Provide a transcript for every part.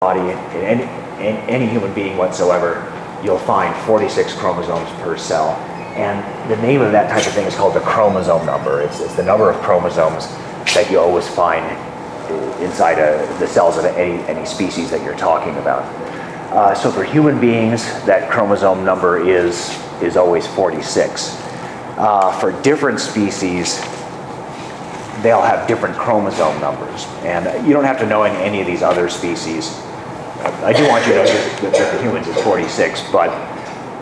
body, in any human being whatsoever, you'll find 46 chromosomes per cell. And the name of that type of thing is called the chromosome number. It's the number of chromosomes that you always find inside the cells of any species that you're talking about. So for human beings, that chromosome number is always 46. For different species, they'll have different chromosome numbers. And you don't have to know in any of these other species. I do want you to know that the humans is 46, but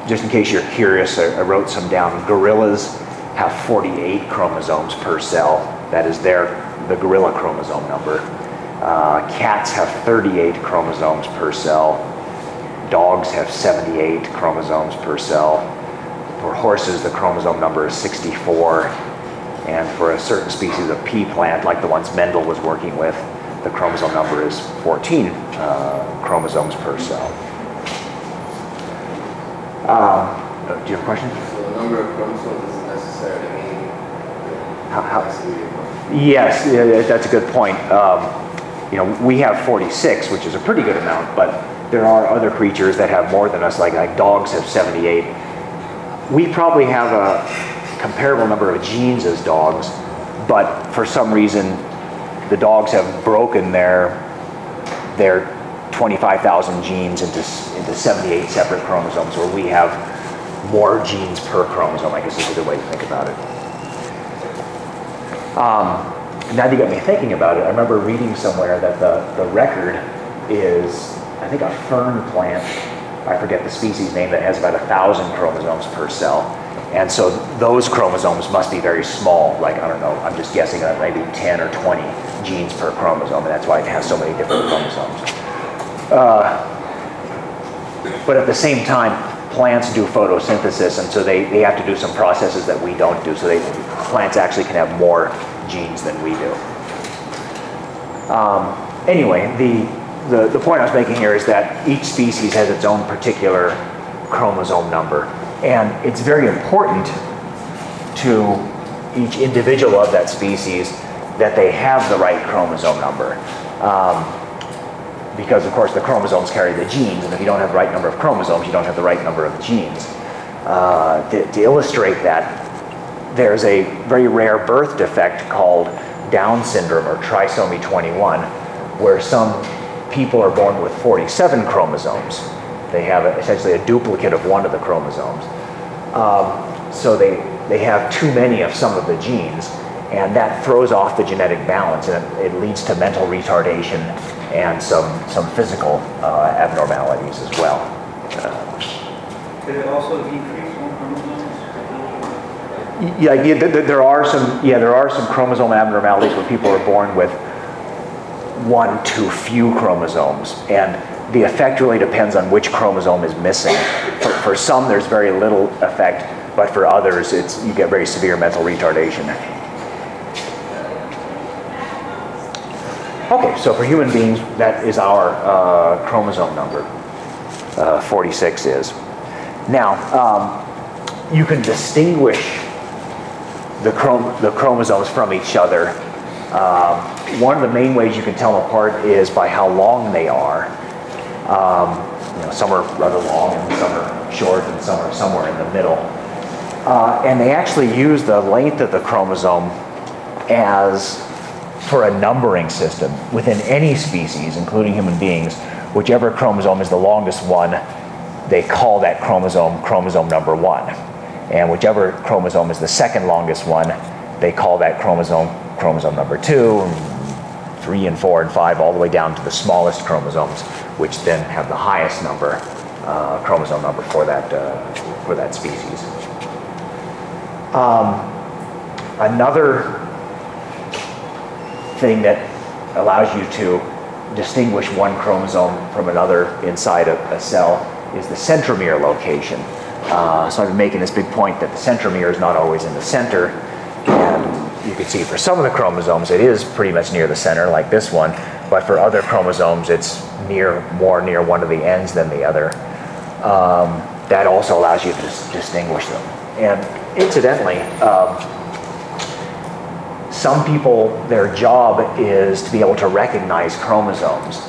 just in case you're curious, I wrote some down. Gorillas have 48 chromosomes per cell. That is the gorilla chromosome number. Cats have 38 chromosomes per cell. Dogs have 78 chromosomes per cell. For horses, the chromosome number is 64. And for a certain species of pea plant, like the ones Mendel was working with, the chromosome number is 14 chromosomes per cell. Do you have a question? So the number of chromosomes doesn't necessarily mean yes, that's a good point. You know, we have 46, which is a pretty good amount, but there are other creatures that have more than us, like dogs have 78. We probably have a comparable number of genes as dogs, but for some reason, the dogs have broken their 25,000 genes into 78 separate chromosomes, where we have more genes per chromosome, I guess is a good way to think about it. Now that you got me thinking about it, I remember reading somewhere that the record is, I think, a fern plant, I forget the species name, that has about 1,000 chromosomes per cell. And so those chromosomes must be very small, like, I don't know, I'm just guessing at maybe 10 or 20 genes per chromosome, and that's why it has so many different chromosomes. But at the same time, plants do photosynthesis, and so they have to do some processes that we don't do, so plants actually can have more genes than we do. Anyway, the point I was making here is that each species has its own particular chromosome number, and it's very important to each individual of that species that they have the right chromosome number. Because of course the chromosomes carry the genes, and if you don't have the right number of chromosomes, you don't have the right number of genes. To illustrate that, there's a very rare birth defect called Down syndrome, or trisomy 21, where some people are born with 47 chromosomes. They have essentially a duplicate of one of the chromosomes. So they have too many of some of the genes, and that throws off the genetic balance, and it leads to mental retardation and some physical abnormalities as well. Could it also decrease one chromosomes? Yeah, there are some chromosome abnormalities where people are born with one too few chromosomes, and the effect really depends on which chromosome is missing. For some, there's very little effect, but for others, you get very severe mental retardation. Okay, so for human beings, that is our chromosome number. 46 is. Now, you can distinguish the chromosomes from each other. One of the main ways you can tell them apart is by how long they are. You know, some are rather long, and some are short, and some are somewhere in the middle. And they actually use the length of the chromosome as for a numbering system within any species, including human beings. Whichever chromosome is the longest one, they call that chromosome number 1. And whichever chromosome is the second longest one, they call that chromosome number 2, 3 and 4 and 5, all the way down to the smallest chromosomes, which then have the highest number, chromosome number for that species. Another thing that allows you to distinguish one chromosome from another inside a cell is the centromere location. So I've been making this big point that the centromere is not always in the center, and you can see for some of the chromosomes it is pretty much near the center, like this one, but for other chromosomes it's more near one of the ends than the other. That also allows you to distinguish them. And incidentally, some people, their job is to be able to recognize chromosomes.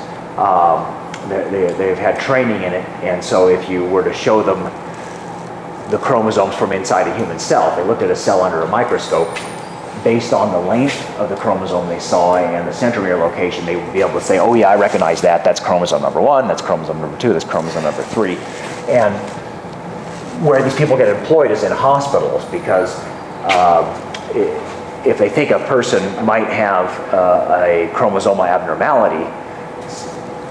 they've had training in it, and so if you were to show them the chromosomes from inside a human cell, if they looked at a cell under a microscope, based on the length of the chromosome they saw and the centromere location, they would be able to say, oh yeah, I recognize that. That's chromosome number 1, that's chromosome number 2, that's chromosome number 3. And where these people get employed is in hospitals, because if they think a person might have a chromosomal abnormality,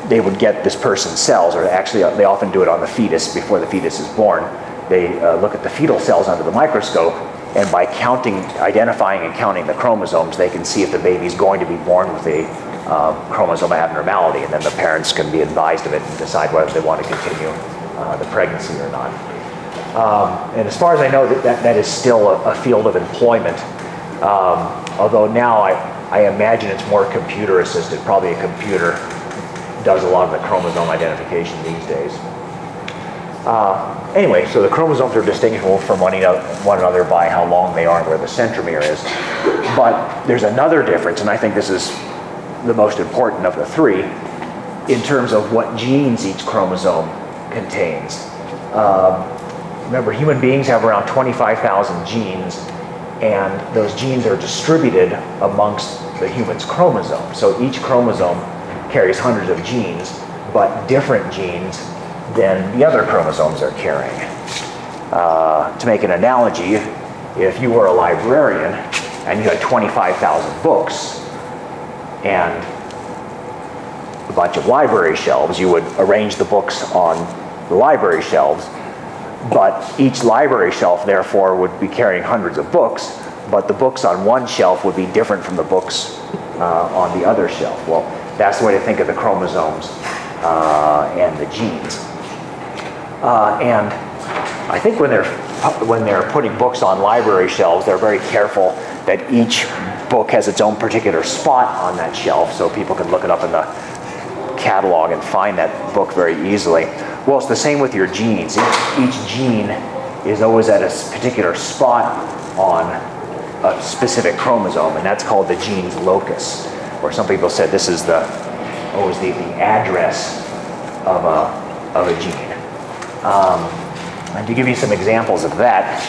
they would get this person's cells, or actually they often do it on the fetus before the fetus is born. They look at the fetal cells under the microscope, and by identifying and counting the chromosomes, they can see if the baby's going to be born with a chromosome abnormality, and then the parents can be advised of it and decide whether they want to continue the pregnancy or not. And as far as I know, that is still a field of employment, although now I imagine it's more computer assisted. Probably a computer does a lot of the chromosome identification these days. Anyway, so the chromosomes are distinguishable from one another by how long they are and where the centromere is. But there's another difference, and I think this is the most important of the three, in terms of what genes each chromosome contains. Remember, human beings have around 25,000 genes, and those genes are distributed amongst the human's chromosomes. So each chromosome carries hundreds of genes, but different genes than the other chromosomes are carrying. To make an analogy, if you were a librarian and you had 25,000 books and a bunch of library shelves, you would arrange the books on the library shelves, but each library shelf therefore would be carrying hundreds of books, but the books on one shelf would be different from the books on the other shelf. Well, that's the way to think of the chromosomes and the genes. And I think when they're putting books on library shelves, they're very careful that each book has its own particular spot on that shelf, so people can look it up in the catalog and find that book very easily. Well, it's the same with your genes. Each gene is always at a particular spot on a specific chromosome, and that's called the gene's locus. Or some people said this is always the address of a gene. And to give you some examples of that,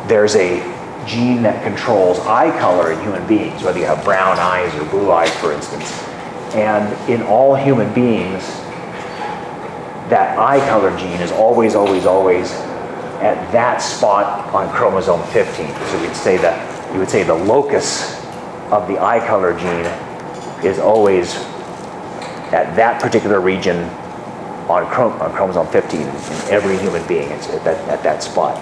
there's a gene that controls eye color in human beings, whether you have brown eyes or blue eyes, for instance. And in all human beings, that eye color gene is always, always, always at that spot on chromosome 15. So you would say the locus of the eye color gene is always at that particular region on chromosome 15 in every human being. It's at that spot.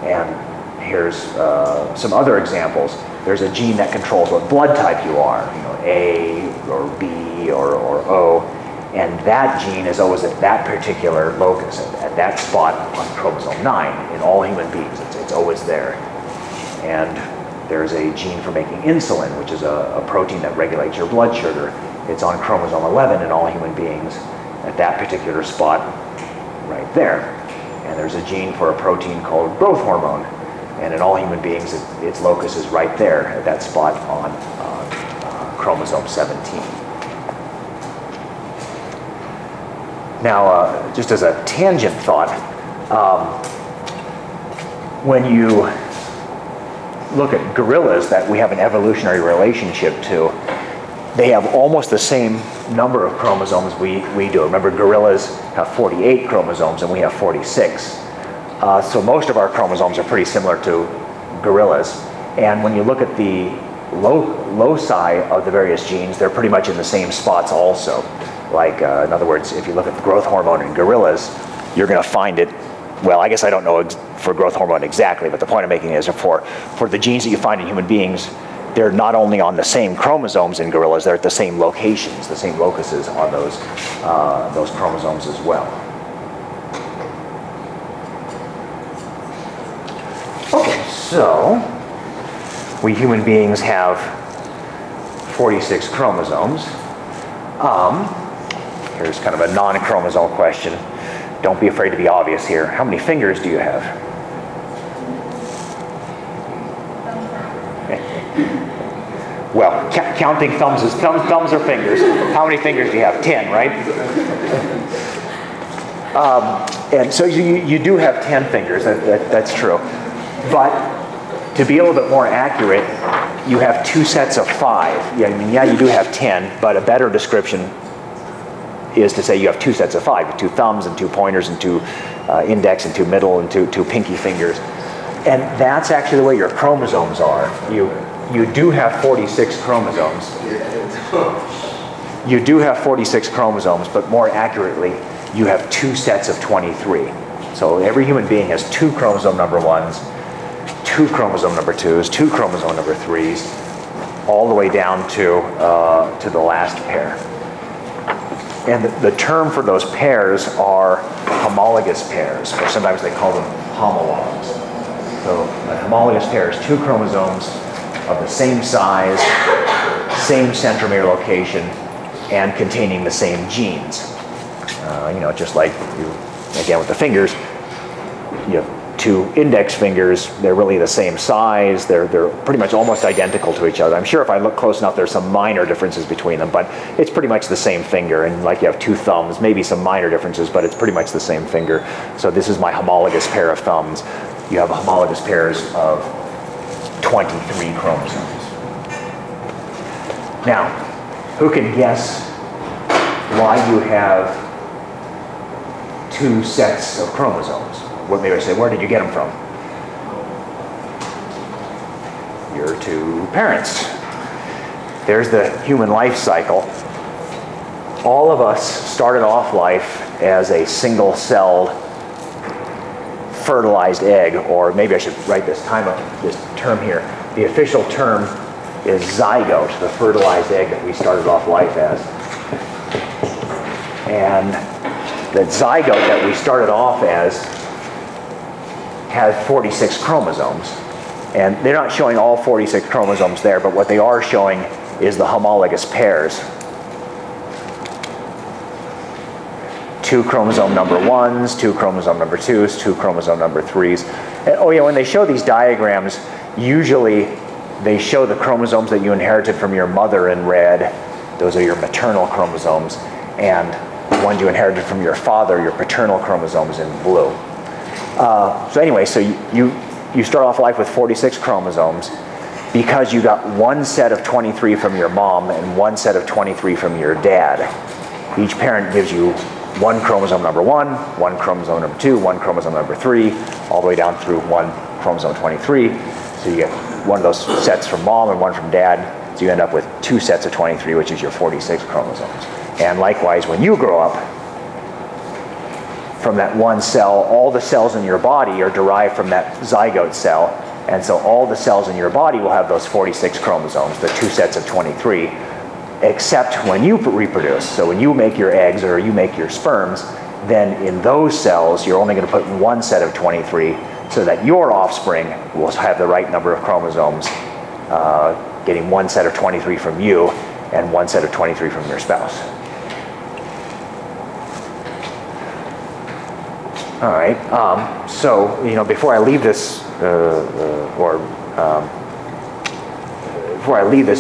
And here's some other examples. There's a gene that controls what blood type you are, A or B or O, and that gene is always at that particular locus, at that spot on chromosome 9 in all human beings. It's always there. And there's a gene for making insulin, which is a protein that regulates your blood sugar. It's on chromosome 11 in all human beings at that particular spot right there. And there's a gene for a protein called growth hormone, and in all human beings its locus is right there at that spot on chromosome 17. Now, just as a tangent thought, when you look at gorillas that we have an evolutionary relationship to, they have almost the same number of chromosomes we do. Remember, gorillas have 48 chromosomes and we have 46. So most of our chromosomes are pretty similar to gorillas. And when you look at the loci of the various genes, they're pretty much in the same spots also. Like, in other words, if you look at the growth hormone in gorillas, you're going to find it, well, I guess I don't know for growth hormone exactly, but the point I'm making is for the genes that you find in human beings, they're not only on the same chromosomes in gorillas, they're at the same locations, the same locuses on those chromosomes as well. Okay, so we human beings have 46 chromosomes. Here's kind of a non-chromosome question. Don't be afraid to be obvious here. How many fingers do you have? Well, Counting thumbs is thumbs or fingers. How many fingers do you have? 10, right? And so you do have 10 fingers. That's true. But to be a little bit more accurate, you have 2 sets of 5. Yeah, I mean, yeah, you do have 10, but a better description is to say you have 2 sets of 5, 2 thumbs and 2 pointers and 2 index and 2 middle and 2 pinky fingers. And that's actually the way your chromosomes are. You do have 46 chromosomes. You do have 46 chromosomes, but more accurately, you have 2 sets of 23. So every human being has 2 chromosome number 1s, 2 chromosome number 2s, 2 chromosome number 3s, all the way down to the last pair. And the term for those pairs are homologous pairs, or sometimes they call them homologs. So a homologous pair is 2 chromosomes of the same size, same centromere location, and containing the same genes. You know, just like again with the fingers, you have 2 index fingers. They're really the same size. They're pretty much almost identical to each other. I'm sure if I look close enough, there's some minor differences between them, but it's pretty much the same finger. And like you have 2 thumbs, maybe some minor differences, but it's pretty much the same finger. So this is my homologous pair of thumbs. You have homologous pairs of 23 chromosomes. Now, who can guess why you have 2 sets of chromosomes? What maybe I say, where did you get them from? Your 2 parents. There's the human life cycle. All of us started off life as a single-celled fertilized egg, or maybe I should write this term here. The official term is zygote, the fertilized egg that we started off life as. And the zygote that we started off as has 46 chromosomes. And they're not showing all 46 chromosomes there, but what they are showing is the homologous pairs. 2 chromosome number 1s, 2 chromosome number 2s, 2 chromosome number 3s. And, oh yeah, when they show these diagrams, usually they show the chromosomes that you inherited from your mother in red. Those are your maternal chromosomes. And the ones you inherited from your father, your paternal chromosomes, in blue. So anyway, so you start off life with 46 chromosomes because you got 1 set of 23 from your mom and 1 set of 23 from your dad. Each parent gives you 1 chromosome number 1, 1 chromosome number 2, 1 chromosome number 3, all the way down through 1 chromosome 23. So you get 1 of those sets from mom and 1 from dad. So you end up with 2 sets of 23, which is your 46 chromosomes. And likewise, when you grow up, from that 1 cell, all the cells in your body are derived from that zygote cell. And so all the cells in your body will have those 46 chromosomes, the 2 sets of 23, except when you reproduce. So when you make your eggs or you make your sperms, then in those cells, you're only going to put 1 set of 23 so that your offspring will have the right number of chromosomes, getting 1 set of 23 from you and 1 set of 23 from your spouse. All right, so, you know, before I leave this,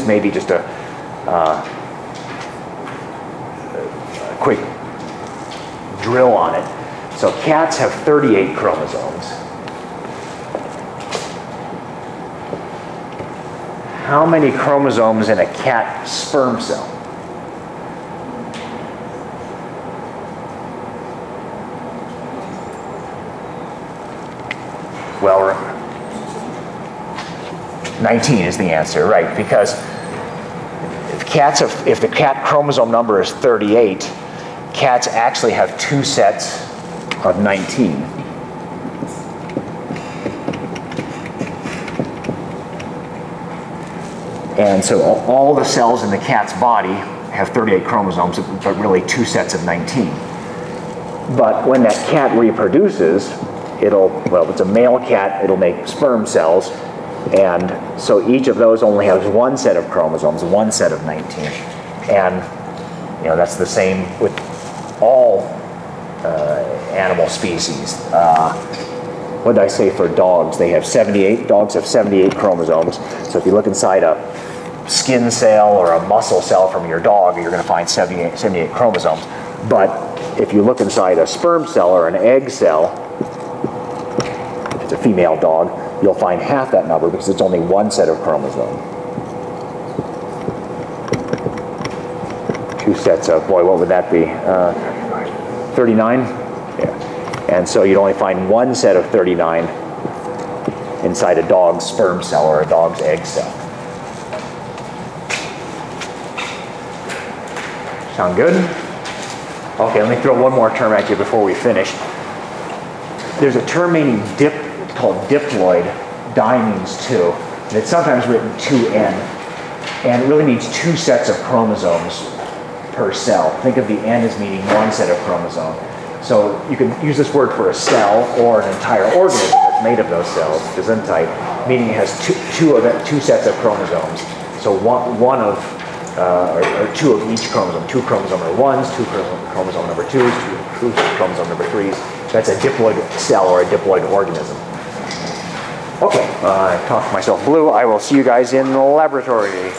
maybe just a quick drill on it. So cats have 38 chromosomes. How many chromosomes in a cat sperm cell? Well, 19 is the answer, right? Because if the cat chromosome number is 38, cats actually have 2 sets of 19. And so all the cells in the cat's body have 38 chromosomes, but really 2 sets of 19. But when that cat reproduces, if it's a male cat, it'll make sperm cells, and so each of those only has 1 set of chromosomes, 1 set of 19. And, you know, that's the same with all animal species. What did I say for dogs? They have 78. Dogs have 78 chromosomes. So if you look inside a skin cell or a muscle cell from your dog, you're going to find 78 chromosomes. But if you look inside a sperm cell or an egg cell, if it's a female dog, you'll find half that number because it's only one set of chromosomes. Two sets of, boy, what would that be? 39? Yeah. And so you'd only find one set of 39 inside a dog's sperm cell or a dog's egg cell. Sound good? Okay, let me throw one more term at you before we finish. There's a term meaning called diploid. Di means two. And it's sometimes written 2N. And it really means two sets of chromosomes per cell. Think of the N as meaning one set of chromosome. So you can use this word for a cell or an entire organism that's made of those cells, Gesundheit, meaning it has two sets of chromosomes. So or two of each chromosome. Two chromosome number ones, two chromosome number twos, two chromosome number threes. That's a diploid cell or a diploid organism. Okay, I talked myself blue. I will see you guys in the laboratory.